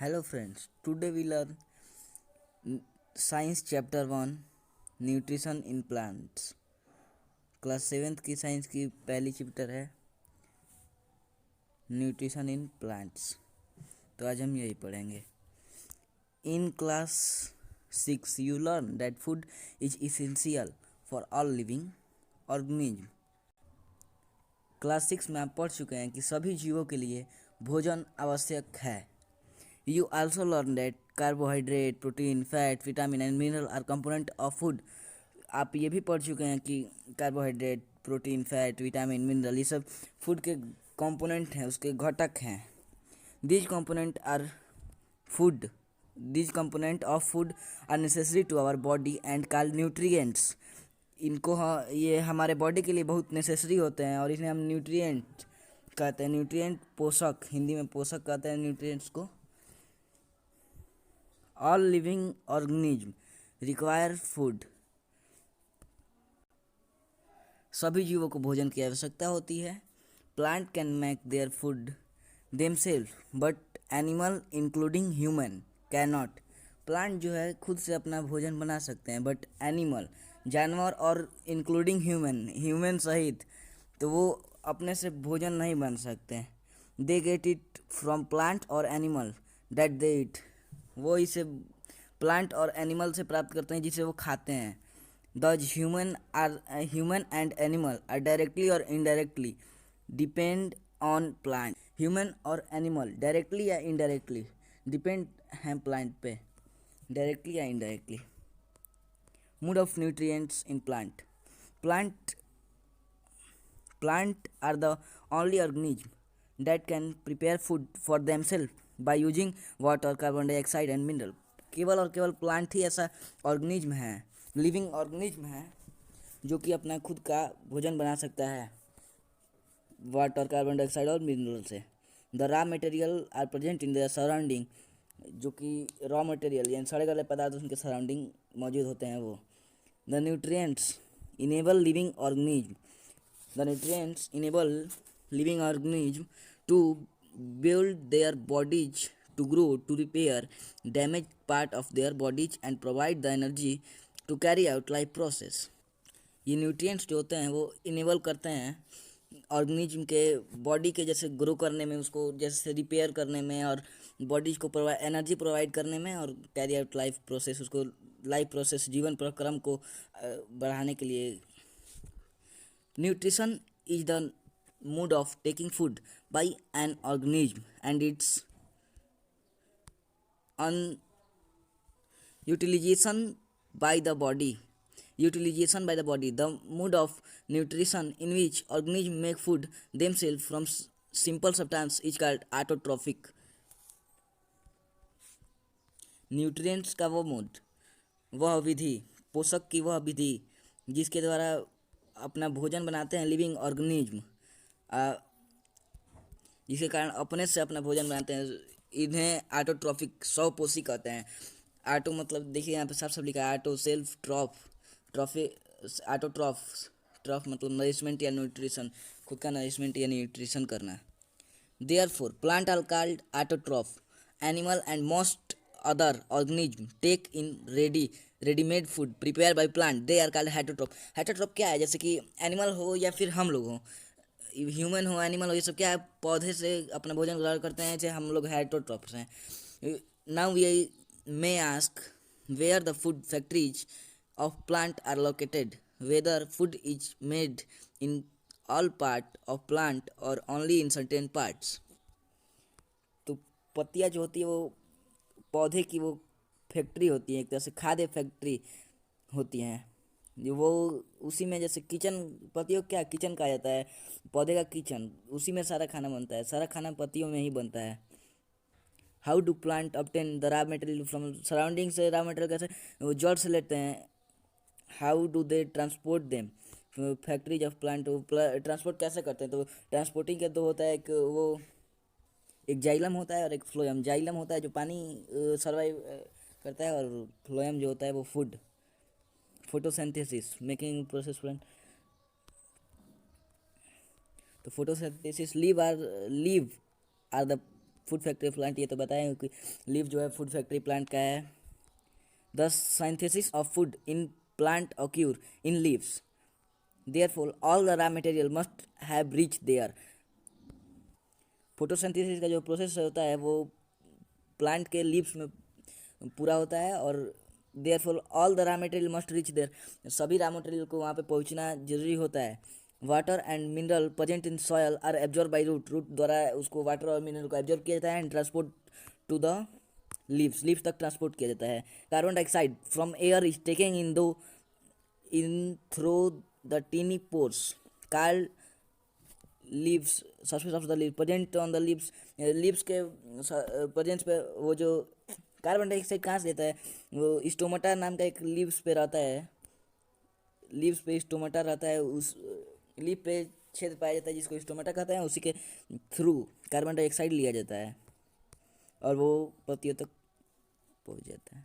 Hello friends, today we learn Science Chapter 1 Nutrition in Plants. Class 7th की science की पहली chapter है nutrition in plants. तो आज हम यही पढ़ेंगे। In class 6 you learn that food is essential for all living organism। Class 6 में आप पढ़ चुके हैं कि सभी जीवों के लिए भोजन आवश्यक है। You also learn that carbohydrate, protein, fat, vitamin and mineral are component of food। आप ये भी पढ़ चुके हैं कि carbohydrate, protein, fat, vitamin, mineral ये सब फूड के कंपोनेंट हैं, उसके घटक हैं। These component are food these component of food are necessary to our body and called nutrients। इनको ये हमारे बॉडी के लिए बहुत नेसेसरी होते हैं और इन्हें हम न्यूट्रिएंट कहते हैं। न्यूट्रिएंट पोषक, हिंदी में पोषक कहते हैं न्यूट्रिएंट्स को। All living organism require food. सभी जीवों को भोजन की आवश्यकता होती है। Plant can make their food themselves but animal including human can not. Plant जो है खुद से अपना भोजन बना सकते हैं, बट एनिमल जानवर और इंक्लूडिंग ह्यूमन सहित तो वो अपने से भोजन नहीं बन सकते। They get it from plant और एनिमल दैट दे इट। वो इसे प्लांट और एनिमल से प्राप्त करते हैं जिसे वो खाते हैं। Thus human and animal are directly or indirectly depend on plant। Human और एनिमल डायरेक्टली या इनडायरेक्टली डिपेंड हैं प्लांट पे, डायरेक्टली या indirectly. Mode of nutrients in plant are the only organism that can prepare food for themselves by using water, carbon dioxide and mineral. केवल और केवल plant ही ऐसा organism है, living organism है जो कि अपना खुद का भोजन बना सकता है वाटर, कार्बन डाइऑक्साइड और मिनरल से। The raw material are present in the surrounding. जो कि रॉ मटेरियल यानी सड़े गले पदार्थ उनके सराउंडिंग मौजूद होते हैं वो। The nutrients enable living organism to build their bodies, to grow, to repair damaged part of their bodies and provide the energy to carry out life process। ये न्यूट्रिएंट्स जो होते हैं वो इनेबल करते हैं ऑर्गेनिज्म के बॉडी के जैसे ग्रो करने में, उसको जैसे रिपेयर करने में और बॉडीज को एनर्जी प्रोवाइड करने में और कैरी आउट लाइफ प्रोसेस, उसको लाइफ प्रोसेस जीवन प्रक्रम को बढ़ाने के लिए। Nutrition is the mood of taking food by an organism and its utilization by the body the mode of nutrition in which organisms make food themselves from simple substance is called autotrophic। Nutrients का वो mood, वह विधि, पोषक की वह विधि जिसके द्वारा अपना भोजन बनाते हैं लिविंग ऑर्गेनिज्म, जिसके कारण अपने से अपना भोजन बनाते हैं। इन्हें ऑटोट्रॉफिक स्वपोषी कहते हैं। ऑटो मतलब देखिए यहाँ पे साफ साफ लिखा है ऑटो, सेल्फ, ट्रॉफ मतलब नरिशमेंट या न्यूट्रिशन, खुद का नरिशमेंट या न्यूट्रिशन करना। Therefore plant are called autotroph. Animal and most other organism take in readymade food prepare by plant, they are called heterotroph. Heterotroph क्या है? जैसे कि एनिमल हो या फिर हम लोग हों, ह्यूमन हो, एनिमल हो, ये सब क्या है? पौधे से अपना भोजन ग्रहण करते हैं, जैसे हम लोग हेटरोट्रॉफ्स हैं। Now we may ask where the food factories of plant are located, whether food is made in all part of plant और ओनली इन सर्टेन पार्ट्स। तो पत्तियाँ जो होती है वो पौधे की वो फैक्ट्री होती है, एक तरह से खाद्य फैक्ट्री होती हैं वो। उसी में जैसे किचन, पत्तियों क्या किचन कहा जाता है, पौधे का किचन, उसी में सारा खाना बनता है, सारा खाना पत्तियों में ही बनता है। How do plant obtain the raw material from surrounding से रॉ मटेरियल कैसे वो जड़ से लेते हैं। How do they transport them factories of plant, transport कैसे करते हैं? तो ट्रांसपोर्टिंग के तो होता है एक वो एक जाइलम होता है और एक फ्लोएम। जाइलम होता है जो पानी सर्वाइव करता है और फ्लोएम जो होता है वो food, photosynthesis making process friend. तो photosynthesis leave are the food factory plant, ये तो बताया कि लीफ जो है फूड फैक्ट्री प्लांट का है। The synthesis of food in plant occur in leaves, therefore all the raw material must have reached there। Photosynthesis का जो प्रोसेस होता है वो प्लांट के लीव्स में पूरा होता है, और therefore all the raw material must reach there, सभी रॉ मटेरियल को वहाँ पे पहुँचना जरूरी होता है। Water and mineral present in soil are absorb by root, root द्वारा उसको वाटर और मिनरल को एब्जॉर्ब किया जाता है and transport to the leaves, leaves तक ट्रांसपोर्ट किया जाता है। Carbon dioxide from air is taking in through the tiny pores called leaves, surface of the leave present on the leaves, leaves के presence पे वो जो कार्बन डाइऑक्साइड कहाँ से देता है, वो स्टोमाटा नाम का एक लीव्स पे रहता है, लीव्स पे स्टोमाटा रहता है, उस लीव पे छेद पाया जाता है जिसको स्टोमाटा कहते हैं, उसी के थ्रू कार्बन डाइऑक्साइड लिया जाता है और वो पत्तियों तक पहुँच जाता है।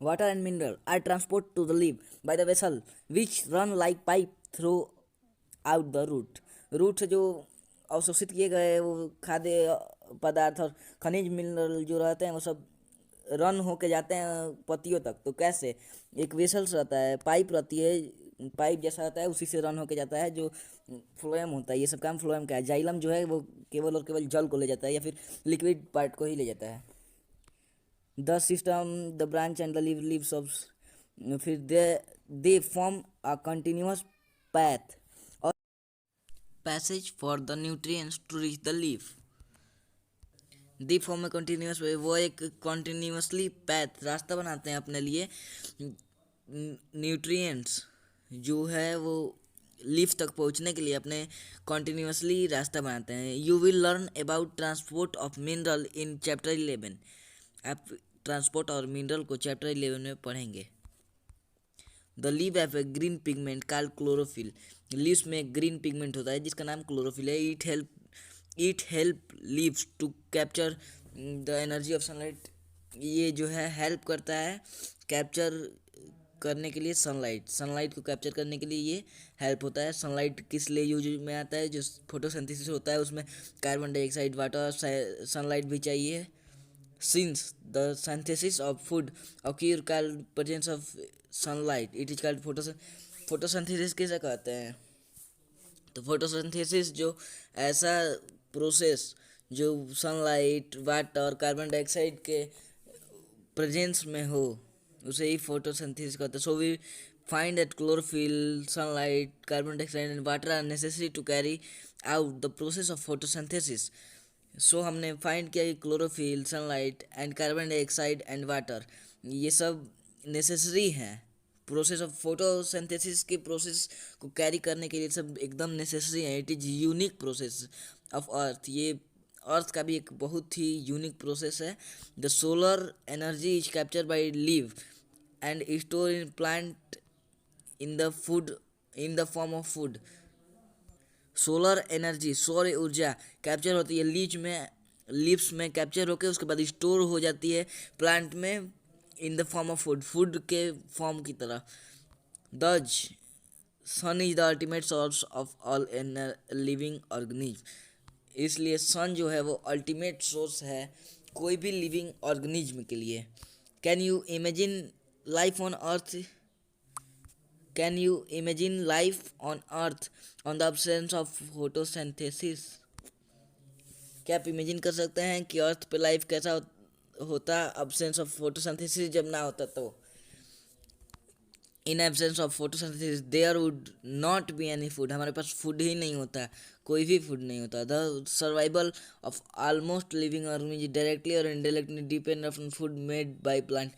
Water and mineral are transport to the leave by the vessel which run like pipe throughout the root, root से जो अवशोषित किए गए वो खाद्य पदार्थ और खनिज मिनरल जो रहते हैं वो सब रन होके जाते हैं पत्तियों तक। तो कैसे, एक वेसल्स रहता है, पाइप रहती है, पाइप जैसा रहता है, उसी से रन होके जाता है, जो फ्लोएम होता है। ये सब काम फ्लोएम का है। जाइलम जो है वो केवल और केवल जल को ले जाता है या फिर लिक्विड पार्ट को ही ले जाता है। The system the branch and the leaves of, फिर they form a continuous path or passage for the nutrients to reach the leaf। They form में कंटिन्यूस, वो एक कंटिन्यूसली पैथ, रास्ता बनाते हैं अपने लिए, न्यूट्रिएंट्स जो है वो लीफ तक पहुंचने के लिए अपने कंटिन्यूसली रास्ता बनाते हैं। You will learn about transport of mineral in chapter 11, आप ट्रांसपोर्ट और मिनरल को चैप्टर 11 में पढ़ेंगे। The leave have a green pigment called chlorophyll, leaves में ग्रीन पिगमेंट होता है जिसका नाम क्लोरोफिल है। It help leaves to capture the energy of sunlight, ये जो है हेल्प करता है कैप्चर करने के लिए सनलाइट, सनलाइट को कैप्चर करने के लिए ये हेल्प होता है। सनलाइट किस लिए यूज में आता है, जो फोटोसिंथेसिस होता है उसमें कार्बन डाइऑक्साइड, वाटर, सनलाइट भी चाहिए। Since the synthesis of food occur called presence of sunlight, it is called photosynthesis किसे कहते हैं, तो फोटोसिंथेसिस जो ऐसा प्रोसेस जो सनलाइट, वाटर, कार्बन डाइऑक्साइड के प्रेजेंस में हो उसे ही फोटोसिंथेसिस कहते हैं। So we find that chlorophyll, sunlight, carbon dioxide and water are necessary to carry out the process of photosynthesis. सो हमने फाइंड किया कि chlorophyll, sunlight and carbon dioxide and water ये सब नेसेसरी हैं प्रोसेस ऑफ फोटोसिंथेसिस के process को carry करने के लिए, सब एकदम नेसेसरी है। It is unique process of earth, ये अर्थ का भी एक बहुत ही यूनिक प्रोसेस है। The solar energy is capture by leave and store in plant in the food in the form of food. Solar energy, सौर ऊर्जा कैप्चर होती है लीव्स में कैप्चर होकर उसके बाद स्टोर हो जाती है प्लांट में in the form of food, food के फॉर्म की तरह। Thus sun is the ultimate source of all living organism, इसलिए सन जो है वो अल्टीमेट सोर्स है कोई भी लिविंग ऑर्गेनिज्म के लिए। Can you imagine life on earth, can you imagine life on earth on the absence of photosynthesis, क्या आप इमेजिन कर सकते हैं कि अर्थ पे लाइफ कैसा होता अब्सेंस ऑफ फोटोसिंथेसिस, जब ना होता तो। In absence of photosynthesis there would not be any food, हमारे पास फूड ही नहीं होता, कोई भी फूड नहीं होता। The survival of almost living organism directly और indirectly depend on food made by plant,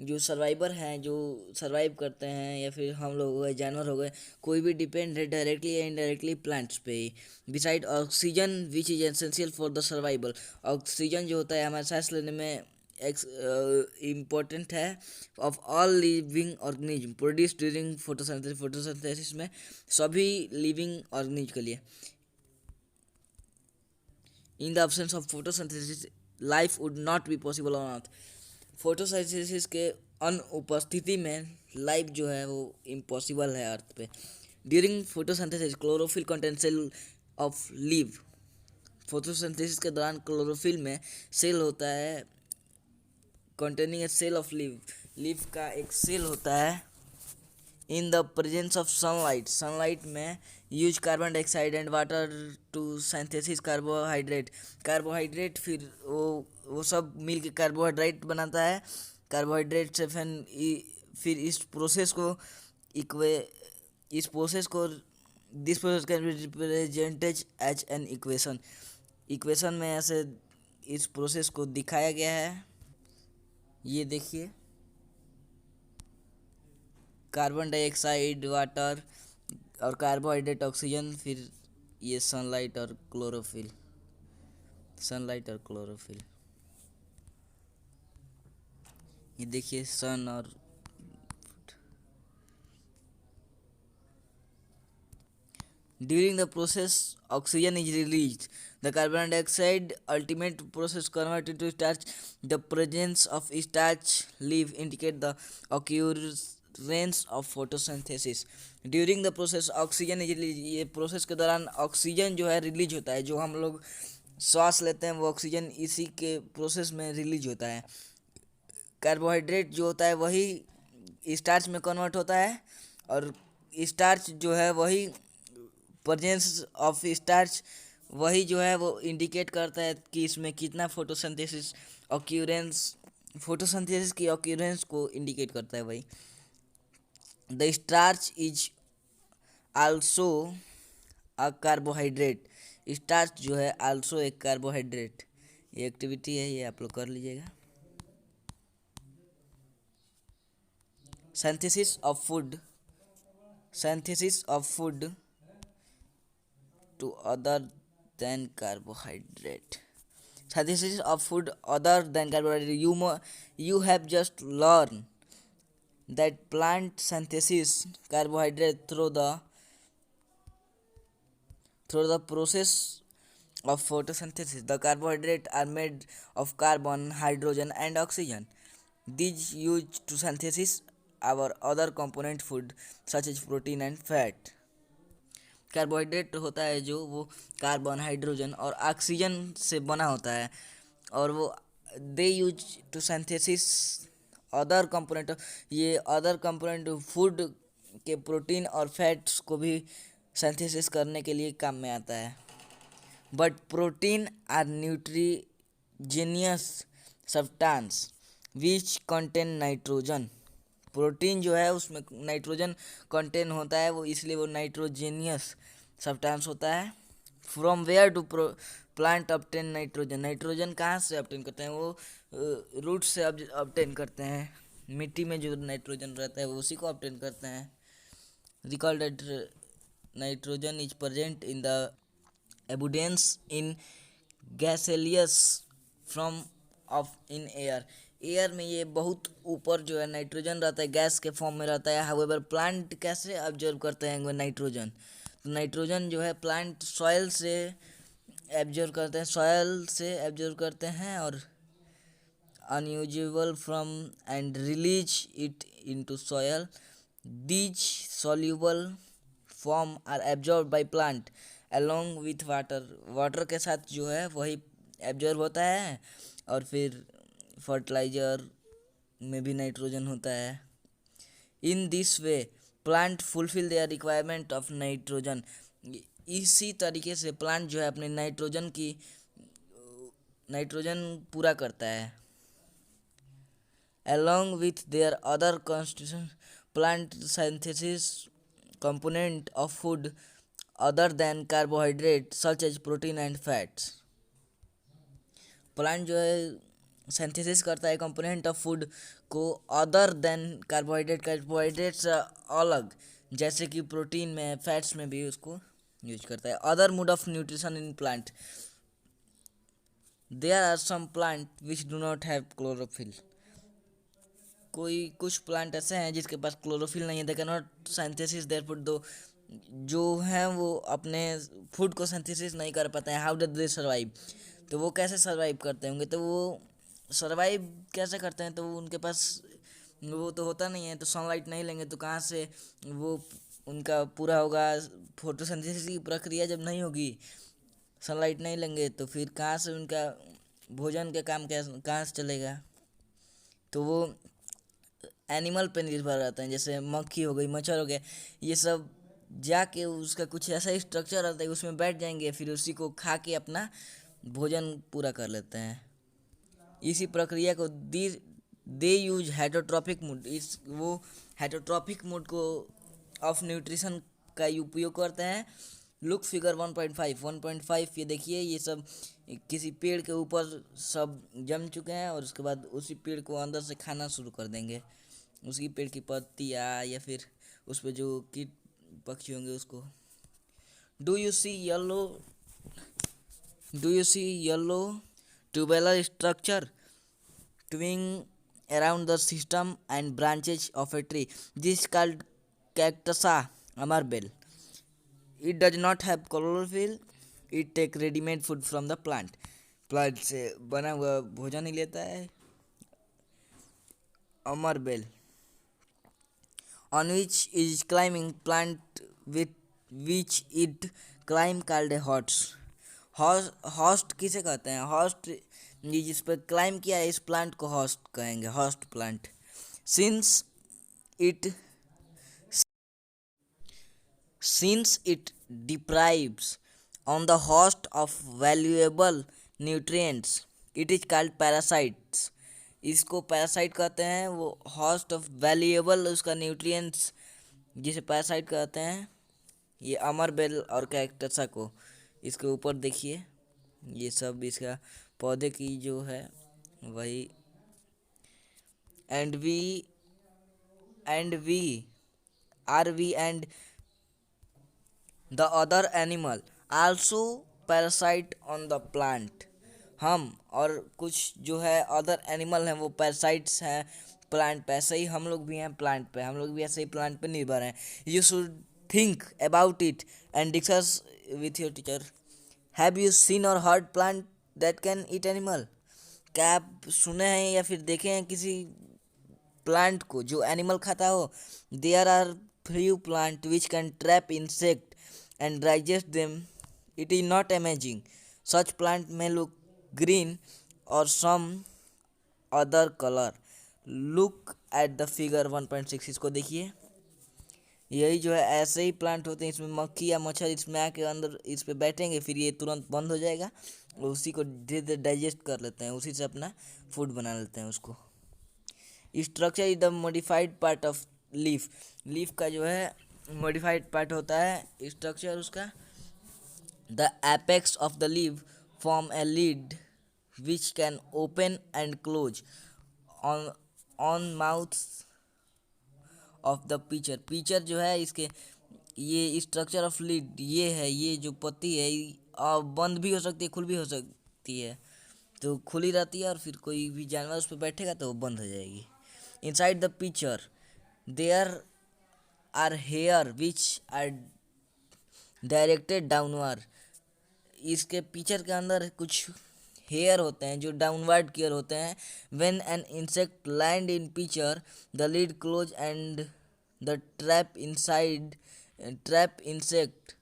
जो सर्वाइवर हैं, जो सर्वाइव करते हैं, या फिर हम लोग हो गए, जानवर हो गए, कोई भी डिपेंड है डायरेक्टली या इनडायरेक्टली प्लांट्स पे ही। Beside oxygen which is essential for the survival, oxygen जो होता है हमारे सांस लेने में इम्पोर्टेंट है, of all living organism produce during photosynthesis, photosynthesis में सभी लिविंग ऑर्गेनिज्म के लिए। In the absence of photosynthesis life would not be possible on earth, photosynthesis के अनुपस्थिति में लाइफ जो है वो इम्पॉसिबल है अर्थ पे। During photosynthesis chlorophyll content cell of leave, photosynthesis के दौरान क्लोरोफिल में सेल होता है containing a cell of leaf का एक सेल होता है in the presence of sunlight में use carbon dioxide and water to synthesis carbohydrate फिर वो सब मिल के कार्बोहाइड्रेट बनाता है। कार्बोहाइड्रेट से फिर इक्वे इस प्रोसेस को this process can be represented as an equation में ऐसे इस प्रोसेस को दिखाया गया है। ये देखिए कार्बन डाइऑक्साइड वाटर और कार्बोहाइड्रेट ऑक्सीजन फिर ये सनलाइट और क्लोरोफिल ये देखिए सन और during the process oxygen is released, the carbon dioxide ultimate process convert into starch. The presence of starch leaf indicate the occurrence of photosynthesis. During the process oxygen is released, ये process के दौरान oxygen जो है release होता है, जो हम लोग सांस लेते हैं वो ऑक्सीजन इसी के प्रोसेस में रिलीज होता है। कार्बोहाइड्रेट जो होता है वही स्टार्च में कन्वर्ट होता है और स्टार्च जो है वही प्रेजेंस ऑफ स्टार्च वही जो है वो इंडिकेट करता है कि इसमें कितना फोटोसिंथेसिस की ऑक्यूरेंस को इंडिकेट करता है वही। The starch is also a carbohydrate, starch जो है आल्सो एक कार्बोहाइड्रेट। ये एक्टिविटी है, ये आप लोग कर लीजिएगा। synthesis of food to other than carbohydrate. Synthesis of food other than carbohydrate. You have just learned that plant synthesis carbohydrate through the process of photosynthesis. The carbohydrates are made of carbon, hydrogen and oxygen. These used to synthesis our other component food such as protein and fat. Carbohydrate होता है जो वो carbon, hydrogen और oxygen से बना होता है और वो they use to synthesis other component. ये अदर कंपोनेंट फूड के प्रोटीन और फैट्स को भी सिंथेसिस करने के लिए काम में आता है। But protein are nitrogenous substance which contain nitrogen. Protein जो है उसमें नाइट्रोजन कंटेन होता है, वो इसलिए वो नाइट्रोजेनियस सब्सटेंस होता है। From where to plant obtain nitrogen. Nitrogen कहाँ से ऑब्टेन करते हैं? वो रूट से ऑब्टेन करते हैं। मिट्टी में जो नाइट्रोजन रहता है वो उसी को ऑब्टेन करते हैं। Recall that nitrogen is present in the abundance in gaseous from of in air में ये बहुत ऊपर जो है नाइट्रोजन रहता है, गैस के फॉर्म में रहता है। हाउएवर प्लांट कैसे ऑब्जर्व करते हैं वो नाइट्रोजन? तो नाइट्रोजन जो है प्लांट सॉइल से एब्जर्व करते हैं और unusable from and release it into soil. These soluble form are absorb by plant along with water के साथ जो है वही एब्जॉर्ब होता है और फिर फर्टिलाइजर में भी नाइट्रोजन होता है। In this way plant fulfil their requirement of nitrogen. इसी तरीके से प्लांट जो है अपने नाइट्रोजन पूरा करता है। along with their other constituents, plant synthesis component of food other than carbohydrate such as protein and fats. Plant जो है सिंथेसिस करता है कंपोनेंट ऑफ फूड को अदर देन कार्बोहाइड्रेट से अलग, जैसे कि प्रोटीन में, फैट्स में भी उसको यूज करता है। Other mode of nutrition in plant, there are some plant which do not have chlorophyll. कुछ प्लांट ऐसे हैं जिसके पास क्लोरोफिल नहीं है। They can not synthesis their food, दो जो हैं वो अपने फूड को सिंथेसिस नहीं कर पाते हैं। How do they survive? तो वो कैसे सर्वाइव करते होंगे? तो वो सर्वाइव कैसे करते हैं? तो उनके पास वो तो होता नहीं है, तो सनलाइट नहीं लेंगे तो कहाँ से वो उनका पूरा होगा? फोटोसिंथेसिस की प्रक्रिया जब नहीं होगी सनलाइट नहीं लेंगे तो फिर कहाँ से उनका भोजन का काम कहाँ से चलेगा। तो वो एनिमल पे निर्भर रहते हैं, जैसे मक्खी हो गई, मच्छर हो गया, ये सब जाके उसका कुछ ऐसा स्ट्रक्चर रहता है उसमें बैठ जाएंगे, फिर उसी को खा के अपना भोजन पूरा कर लेते हैं। इसी प्रक्रिया को दे यूज हेटरोट्रॉपिक मूड, इस वो हेटरोट्रॉपिक मूड को ऑफ न्यूट्रिशन का उपयोग करते हैं। लुक फिगर 1.5 ये देखिए, ये सब किसी पेड़ के ऊपर सब जम चुके हैं और उसके बाद उसी पेड़ को अंदर से खाना शुरू कर देंगे, उसी पेड़ की पत्तियाँ या फिर उस पर जो कीट पक्षी होंगे उसको। Do you see yellow do you see yellow tubular structure twinning around the system and branches of a tree? This is called Cactusa amarbel. It does not have chlorophyll. It take ready-made food from the plant. Plant से बना हुआ भोजन ही लेता है। अमरबेल on which is climbing plant with which it climb called a host. Host किसे कहते हैं? Host ये जिस पर क्लाइम किया है इस प्लांट को होस्ट कहेंगे, host plant. Since it deprives on the host of valuable nutrients, it is called parasites. इसको पैरासाइट कहते हैं, वो होस्ट ऑफ वैल्यूएबल उसका न्यूट्रिएंट्स जिसे पैरासाइट कहते हैं। ये अमरबेल और कैक्टसा को इसके ऊपर देखिए, ये सब इसका पौधे की जो है वही। And we and the other animal also parasite on the plant. हम और कुछ जो है अदर एनिमल हैं वो पैरासाइट्स हैं प्लांट पे, ऐसे ही हम लोग भी हैं प्लांट पे, हम लोग भी ऐसे ही प्लांट पे निर्भर हैं। You should think about it and discuss with your teacher. Have you seen or heard plant that can eat animal? क्या आप सुने हैं या फिर देखे हैं किसी प्लांट को जो एनिमल खाता हो? There are few plant which can trap insect and digest them. It is not amazing. Such plant may look green or some other color. Look at the figure 1.6, इसको देखिए। यही जो है ऐसे ही प्लांट होते हैं, इसमें मक्खी या मच्छर इसमें आके अंदर इस पे बैठेंगे, फिर ये तुरंत बंद हो जाएगा और उसी को धीरे धीरे डाइजेस्ट कर लेते हैं, उसी से अपना फूड बना लेते हैं उसको। Structure is the modified part of leaf. Leaf का जो है मॉडिफाइड पार्ट होता है स्ट्रक्चर उसका। The apex of the leaf form a lead which can open and close on mouth of the pitcher. Pitcher जो है इसके ये स्ट्रक्चर ऑफ लीड ये है, ये जो पत्ती है बंद भी हो सकती है, खुल भी हो सकती है। तो खुली रहती है और फिर कोई भी जानवर उस पर बैठेगा तो वो बंद हो जाएगी। Inside the pitcher there are hair which are directed downward. इसके पीचर के अंदर कुछ हेयर होते हैं जो डाउनवर्ड की ओर होते हैं। When an insect land in pitcher the lid close and the trap insect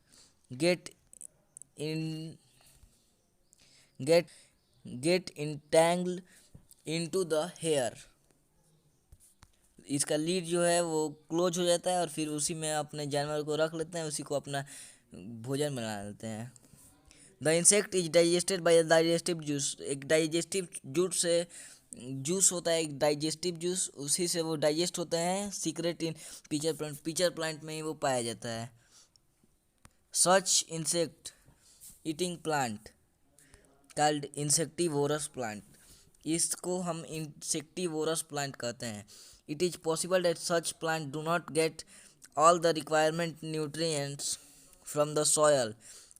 get in get entangled into the hair. इसका लीड जो है वो क्लोज हो जाता है और फिर उसी में अपने जानवर को रख लेते हैं, उसी को अपना भोजन बना लेते हैं। The insect is digested by digestive juice. एक डाइजेस्टिव जूस से जूस होता है, एक डाइजेस्टिव जूस, उसी से वो डाइजेस्ट होते हैं। Secret in pitcher plant, pitcher plant में ही वो पाया जाता है। Such insect eating plant called insectivorous plant. इसको हम इंसेक्टिवोरस प्लांट कहते हैं। It is possible that such plant do not get all the requirement nutrients from the soil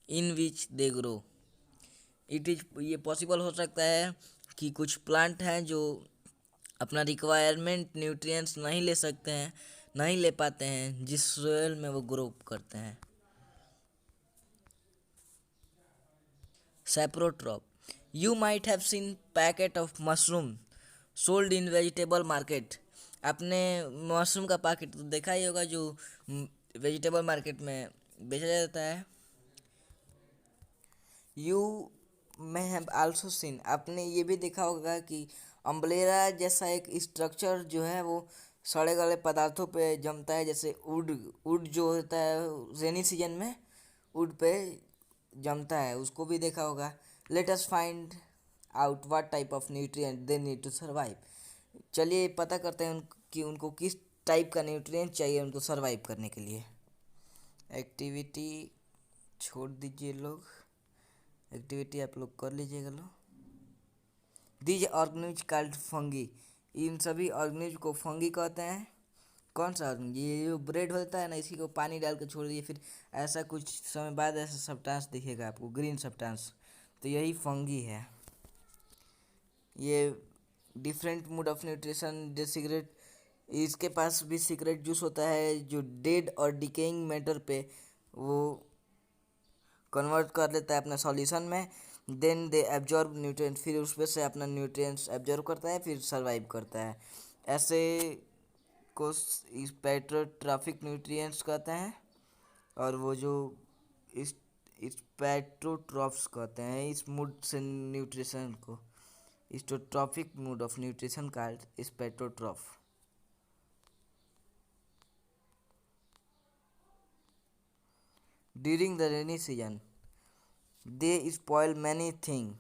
in which they grow. ये पॉसिबल हो सकता है कि कुछ प्लांट हैं जो अपना रिक्वायरमेंट न्यूट्रिएंट्स नहीं ले सकते हैं, नहीं ले पाते हैं जिस सोयल में वो ग्रो करते हैं। सैप्रोट्रॉप। You might have seen packet of mushroom sold in vegetable market. आपने मशरूम का पैकेट तो देखा ही होगा जो वेजिटेबल मार्केट में बेचा जाता है। You may have also seen, आपने ये भी देखा होगा कि अम्ब्रेला जैसा एक स्ट्रक्चर जो है वो सड़े गले पदार्थों पे जमता है, जैसे वुड वुड जो होता है रेनी सीजन में वुड पे जमता है, उसको भी देखा होगा। Let us find out what type of nutrient they need to survive. चलिए पता करते हैं कि उनको किस टाइप का न्यूट्रिएंट चाहिए उनको सर्वाइव करने के लिए। एक्टिविटी छोड़ दीजिए लोग, एक्टिविटी आप लोग कर लीजिएगा लो। दीज ऑर्गेनिज कॉल्ड फंगी, इन सभी ऑर्गेनिज को फंगी कहते हैं। कौन सा ऑर्गेनिज? ये जो ब्रेड होता है ना, इसी को पानी डाल के छोड़ दिए, फिर ऐसा कुछ समय बाद ऐसा सब्सटेंस दिखेगा आपको, ग्रीन सब्सटेंस, तो यही फंगी है। ये डिफरेंट मोड ऑफ न्यूट्रिशन, जो सिगरेट, इसके पास भी सिगरेट जूस होता है जो डेड और डिकेइंग मैटर पे वो कन्वर्ट कर लेता है अपना सॉल्यूशन में। देन दे एब्जॉर्ब न्यूट्रिएंट, फिर उसमें से अपना न्यूट्रिएंट्स एब्जॉर्ब करता है, फिर सर्वाइव करता है। ऐसे को स्पेक्ट्रोट्रॉपिक न्यूट्रिएंट्स कहते हैं, और वो जो इस स्पेक्ट्रोट्रॉप्स कहते हैं इस मूड से न्यूट्रिशन को। Saprotrophic mode of nutrition called saprotroph. During the rainy season they spoil many things.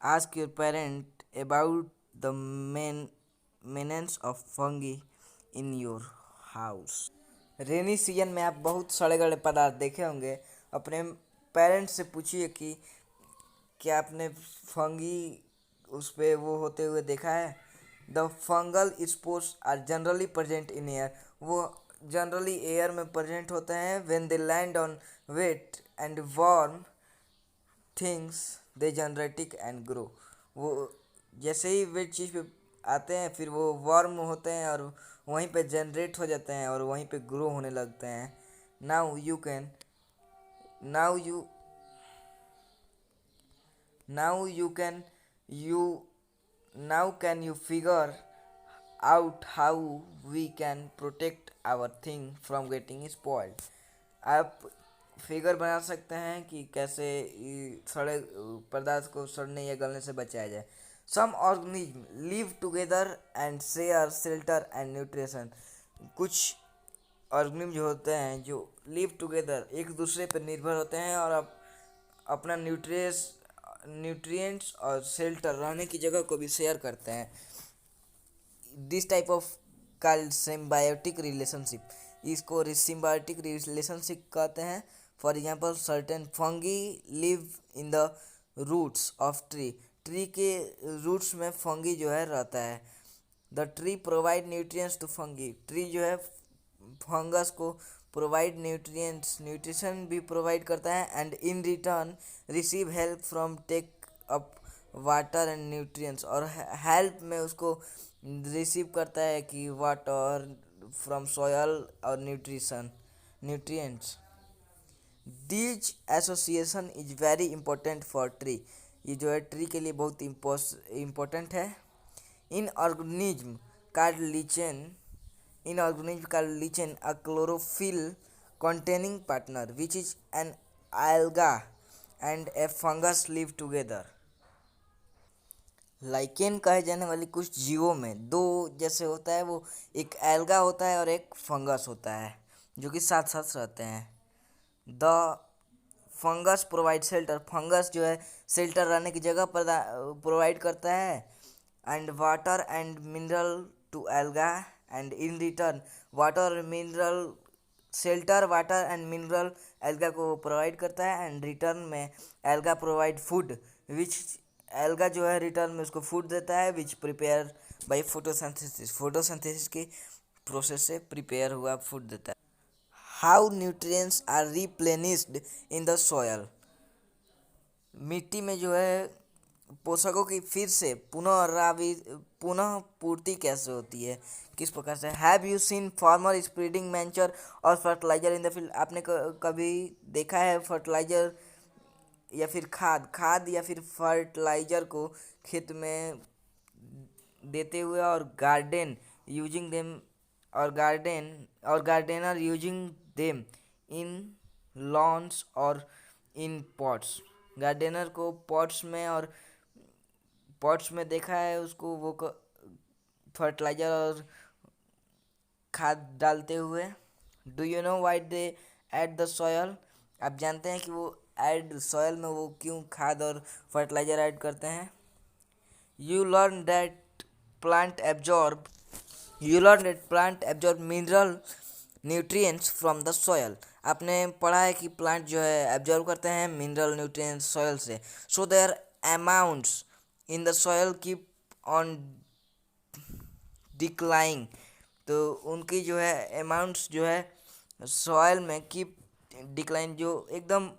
Ask your parent about the maintenance of fungi in your house. Rainy season में आप बहुत सड़े गले पदार्थ देखे होंगे, अपने पेरेंट्स से पूछिए कि क्या आपने फंगी उस पे वो होते हुए देखा है। The fungal spores are generally present in air, वो जनरली एयर में प्रेजेंट होते हैं। When they land on wet and warm things they जनरेटिक एंड ग्रो, वो जैसे ही वेट चीज़ पे आते हैं फिर वो वार्म होते हैं और वहीं पे जनरेट हो जाते हैं और वहीं पे ग्रो होने लगते हैं। Now you can now you now you can you now can you figure out how we can protect our thing from getting spoiled. आप फिगर बना सकते हैं कि कैसे सड़े पदार्थ को सड़ने या गलने से बचाया जाए। Some organism live together and share shelter and nutrition, कुछ ऑर्गेनिज्म जो होते हैं जो लिव टुगेदर एक दूसरे पर निर्भर होते हैं और अपना न्यूट्रिएंट्स और शेल्टर रहने की जगह को भी शेयर करते हैं। This type of called symbiotic relationship, इसको सिम्बायोटिक रिलेशनशिप कहते हैं। For example certain fungi live in the roots of tree, tree के रूट्स में फंगी जो है रहता है। The tree provide nutrients to fungi, tree जो है फंगस को प्रोवाइड न्यूट्रिशन भी प्रोवाइड करता है। And in return receive help from take up water and nutrients, और हेल्प में उसको रिसीव करता है कि वाटर फ्रॉम सॉयल और nutrients. This association is very important for tree, ये जो है ट्री के लिए बहुत इम्पोर्टेंट है। In organism called lichen a chlorophyll containing partner which is an alga and a fungus live together। Lichen कहे जाने वाली कुछ जीवों में दो जैसे होता है, वो एक एल्गा होता है और एक फंगस होता है जो कि साथ साथ रहते हैं। The fungus provide shelter, fungus जो है शेल्टर रहने की जगह प्रोवाइड करता है। And water and mineral to alga and in return water mineral shelter water and mineral alga को प्रोवाइड करता है। एंड रिटर्न में alga provide food which, alga जो है रिटर्न में उसको फूड देता है which prepare by photosynthesis, photosynthesis की प्रोसेस से प्रिपेयर हुआ फूड देता है। How nutrients are replenished in the soil, मिट्टी में जो है पोषकों की फिर से पुनः पूर्ति कैसे होती है, किस प्रकार से। Have you seen farmer spreading manure or fertilizer in the field, आपने कभी देखा है फर्टिलाइजर या फिर खाद या फिर फर्टिलाइजर को खेत में देते हुए, और गार्डन यूजिंग देम और gardener using them in lawns और इन पॉट्स। गार्डनर को पॉट्स में देखा है उसको वो फर्टिलाइजर और खाद डालते हुए। Do you know why they add the soil? आप जानते हैं कि वो ऐड सॉयल में वो क्यों खाद और फर्टिलाइजर ऐड करते हैं? You learn that plant absorb you learn that plant absorb mineral nutrients from the soil. आपने पढ़ा है कि प्लांट जो है एब्जॉर्ब करते हैं मिनरल न्यूट्रिएंट्स सॉयल से। So their amounts in the soil keep on declining. तो उनकी जो है अमाउंट्स जो है सॉयल में कीप डिक्लाइन, जो एकदम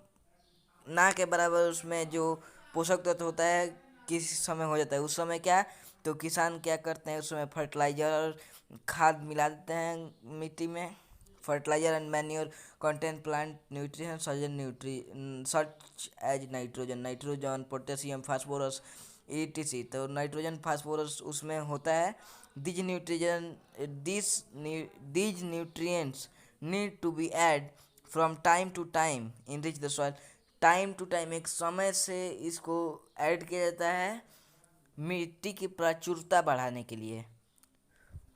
ना के बराबर उसमें जो पोषक तत्व होता है किस समय हो जाता है, उस समय क्या तो किसान क्या करते हैं उस समय फर्टिलाइजर और खाद मिला देते हैं मिट्टी में। Fertiliser and manure content plant nutrition such as nitrogen potassium phosphorus etc। तो नाइट्रोजन फास्फोरस उसमें होता है। these nutrition these nutrients need to be added from time to time enrich the soil। Time to time एक समय से इसको add किया जाता है मिट्टी की प्रचुरता बढ़ाने के लिए।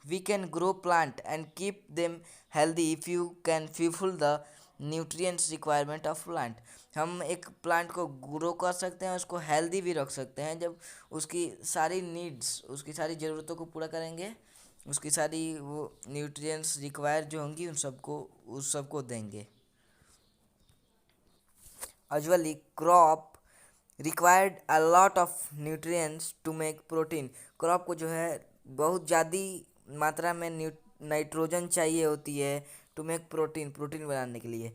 We can grow plant and keep them healthy if you can fulfill the nutrients requirement of plant। हम एक प्लांट को ग्रो कर सकते हैं, उसको हेल्दी भी रख सकते हैं जब उसकी सारी नीड्स, उसकी सारी ज़रूरतों को पूरा करेंगे, उसकी सारी वो न्यूट्रिएंट्स रिक्वायर जो होंगी उस सबको देंगे। Usually crop required a lot of nutrients to make protein। Crop को जो है बहुत ज़्यादा मात्रा में नाइट्रोजन चाहिए होती है टू मेक प्रोटीन बनाने के लिए।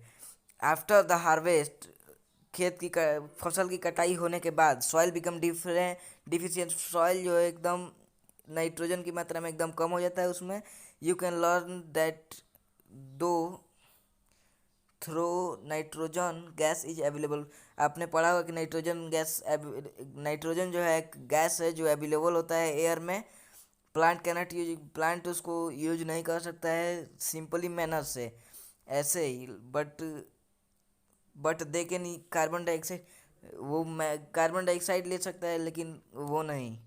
आफ्टर द हार्वेस्ट फसल की कटाई होने के बाद सॉइल बिकम डिफिशियंट। सॉइल जो है एकदम नाइट्रोजन की मात्रा में एकदम कम हो जाता है उसमें। You can learn that though through nitrogen gas is available. आपने पढ़ा होगा कि नाइट्रोजन जो है एक गैस है जो अवेलेबल होता है एयर में। प्लांट उसको यूज नहीं कर सकता है सिंपली मैनर से ऐसे ही, but they can carbon dioxide, वो कार्बन डाइऑक्साइड ले सकता है लेकिन वो नहीं,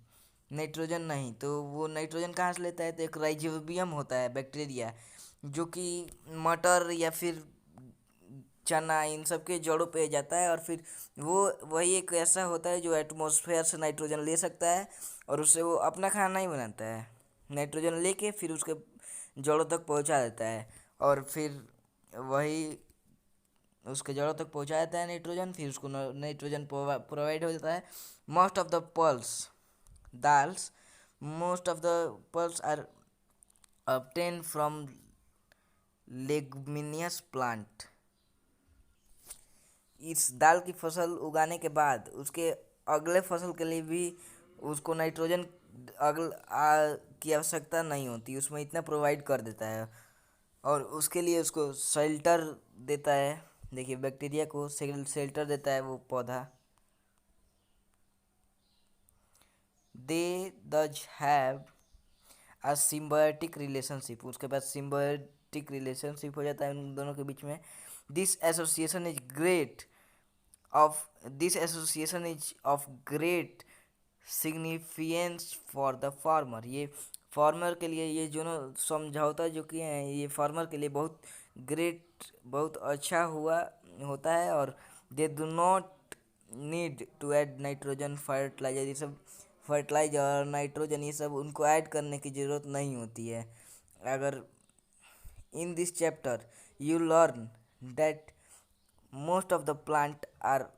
नाइट्रोजन नहीं। तो वो नाइट्रोजन कहाँ से लेता है तो एक राइजोबियम होता है बैक्टीरिया जो कि मटर या फिर चना इन सब के जड़ों पे जाता है और फिर वो वही एक ऐसा होता है जो एटमॉस्फेयर से नाइट्रोजन ले सकता है और उससे वो अपना खाना नहीं बनाता है। नाइट्रोजन लेके फिर उसके जड़ों तक पहुंचा देता है और फिर वही उसके जड़ों तक पहुंचा देता है नाइट्रोजन, फिर उसको नाइट्रोजन प्रोवाइड हो जाता है। Most of the dals most of the pulse are obtained from leguminous plant. इस दाल की फसल उगाने के बाद उसके अगले फसल के लिए भी उसको नाइट्रोजन की आवश्यकता नहीं होती, उसमें इतना प्रोवाइड कर देता है और उसके लिए उसको शेल्टर देता है। देखिए बैक्टीरिया को शेल्टर देता है वो पौधा। दे दज हैव अ सिम्बायोटिक रिलेशनशिप, उसके बाद सिम्बायोटिक रिलेशनशिप हो जाता है उन दोनों के बीच में। This association is great this association is of great significance for the farmer. ये फार्मर के लिए ये जो समझौता जो किए हैं ये फार्मर के लिए बहुत अच्छा होता है। और they do not need to add nitrogen fertiliser, ये सब फर्टिलाइजर और नाइट्रोजन ये सब उनको ऐड करने की ज़रूरत नहीं होती है। अगर in this chapter you learn that most of the plant are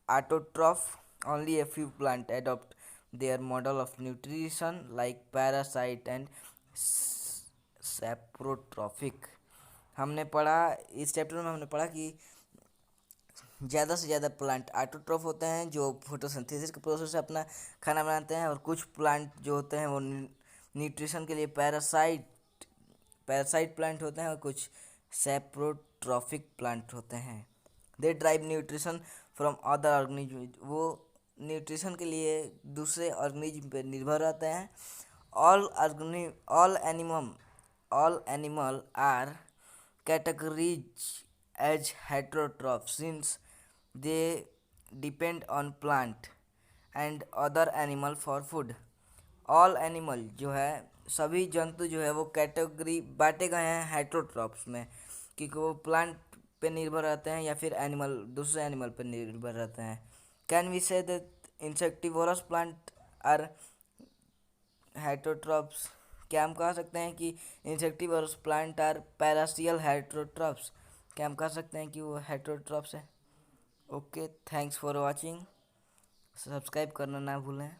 autotroph, only a few plant adopt their model of nutrition like parasite and saprotrophic। हमने पढ़ा इस चैप्टर में हमने पढ़ा कि ज़्यादा से ज़्यादा प्लांट ऑटोट्रॉफ होते हैं जो फोटोसिंथेसिस के प्रोसेस से अपना खाना बनाते हैं, और कुछ प्लांट जो होते हैं वो न्यूट्रिशन के लिए पैरासाइट प्लांट होते हैं और कुछ सैप्रोट्रॉफिक प्लांट होते हैं। They derive nutrition from other organism, वो न्यूट्रिशन के लिए दूसरे ऑर्गेनिज्म पर निर्भर रहते हैं। All animal are categories as heterotroph since they depend on plant and other animal for food. All animal जो है, सभी जंतु जो है वो कैटेगरी बांटे गए हैं हेटरोट्रॉप्स में, क्योंकि वो प्लांट पे निर्भर रहते हैं या फिर एनिमल दूसरे एनिमल पे निर्भर रहते हैं। Can we say that insectivorous plant are heterotrophs? क्या हम कह सकते हैं कि insectivorous plant are partial heterotrophs? क्या हम कह सकते हैं कि वो हेटरोट्रॉप्स है? Okay, thanks for watching. Subscribe करना ना भूलें।